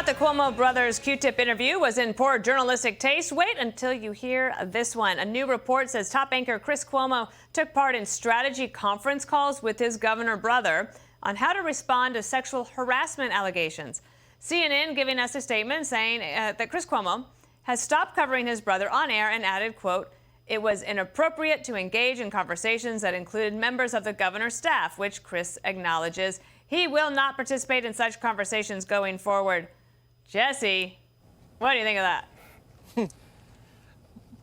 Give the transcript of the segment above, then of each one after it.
thought the Cuomo brothers' Q-tip interview was in poor journalistic taste? Wait until you hear this one. A new report says top anchor Chris Cuomo took part in strategy conference calls with his governor brother on how to respond to sexual harassment allegations. CNN giving us a statement saying that Chris Cuomo has stopped covering his brother on air and added, quote, "It was inappropriate to engage in conversations that included members of the governor's staff," which Chris acknowledges. He will not participate in such conversations going forward. Jesse, what do you think of that?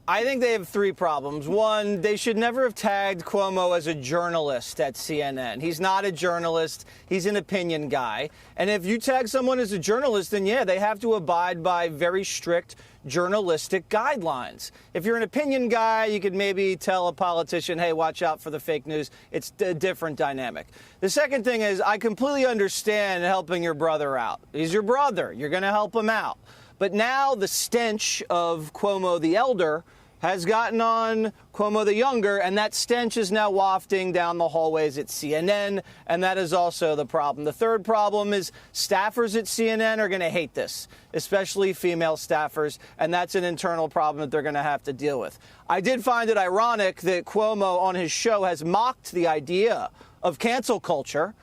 I think they have three problems. One, they should never have tagged Cuomo as a journalist at CNN. He's not a journalist. He's an opinion guy. And if you tag someone as a journalist, then yeah, they have to abide by very strict journalistic guidelines. If you're an opinion guy, you could maybe tell a politician, hey, watch out for the fake news. It's a different dynamic. The second thing is I completely understand helping your brother out. He's your brother. You're going to help him out. But now the stench of Cuomo the elder has gotten on Cuomo the younger, and that stench is now wafting down the hallways at CNN, and that is also the problem. The third problem is staffers at CNN are going to hate this, especially female staffers, and that's an internal problem that they're going to have to deal with. I did find it ironic that Cuomo on his show has mocked the idea of cancel culture,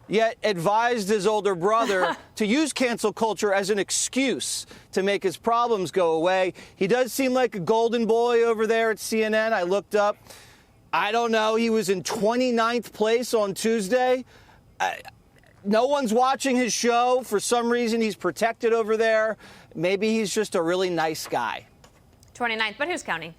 yet advised his older brother to use cancel culture as an excuse to make his problems go away. He does seem like a golden boy over there at CNN. I looked up. I don't know. He was in 29th place on Tuesday. No one's watching his show. For some reason, he's protected over there. Maybe he's just a really nice guy. 29th, but who's counting?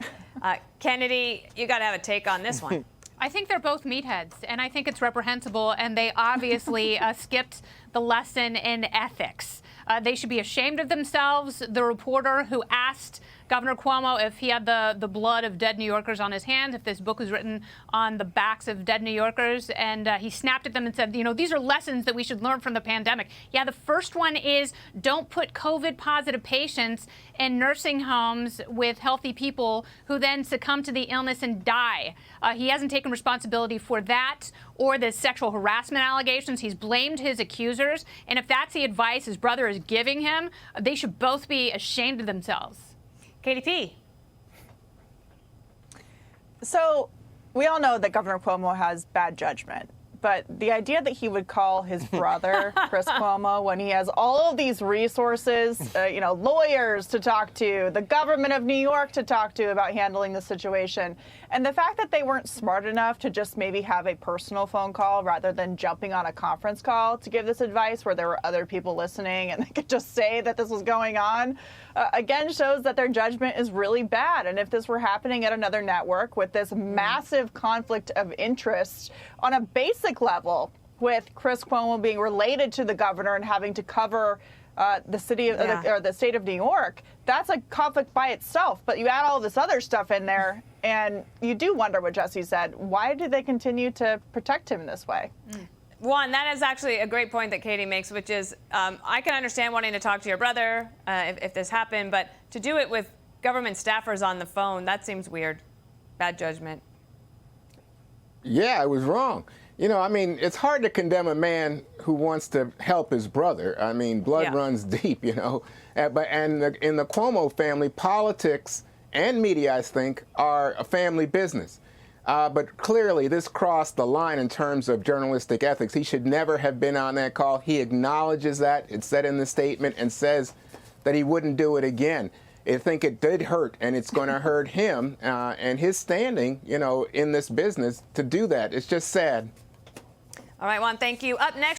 Kennedy, you got to have a take on this one. I think they're both meatheads, and I think it's reprehensible, and they obviously skipped the lesson in ethics. They should be ashamed of themselves. The reporter who asked Governor Cuomo if he had the blood of dead New Yorkers on his hands, if this book was written on the backs of dead New Yorkers, and he snapped at them and said, you know, these are lessons that we should learn from the pandemic. Yeah, the first one is don't put COVID-positive patients in nursing homes with healthy people who then succumb to the illness and die. He hasn't taken responsibility for that or the sexual harassment allegations. He's blamed his accusers. And if that's the advice his brother is giving him, they should both be ashamed of themselves. KDP. So we all know that Governor Cuomo has bad judgment. But the idea that he would call his brother, Chris Cuomo, when he has all of these resources, lawyers to talk to, the government of New York to talk to about handling the situation, and the fact that they weren't smart enough to just maybe have a personal phone call rather than jumping on a conference call to give this advice where there were other people listening and they could just say that this was going on, again shows that their judgment is really bad. And if this were happening at another network with this massive conflict of interest on a basic level, with Chris Cuomo being related to the governor and having to cover the city of, or the state of New York, that's a conflict by itself. But you add all this other stuff in there, and you do wonder what Jesse said. Why do they continue to protect him this way? Juan, that is actually a great point that Katie makes, which is I can understand wanting to talk to your brother if this happened, but to do it with government staffers on the phone, that seems weird. Bad judgment. Yeah, it was wrong. You know, I mean, it's hard to condemn a man who wants to help his brother. I mean, blood runs deep, you know. In the Cuomo family, politics and media, I think, are a family business. But clearly, this crossed the line in terms of journalistic ethics. He should never have been on that call. He acknowledges that. It's said in the statement and says that he wouldn't do it again. I think it did hurt, and it's going to hurt him and his standing, you know, in this business to do that. It's just sad. All right, Juan, thank you. Up next.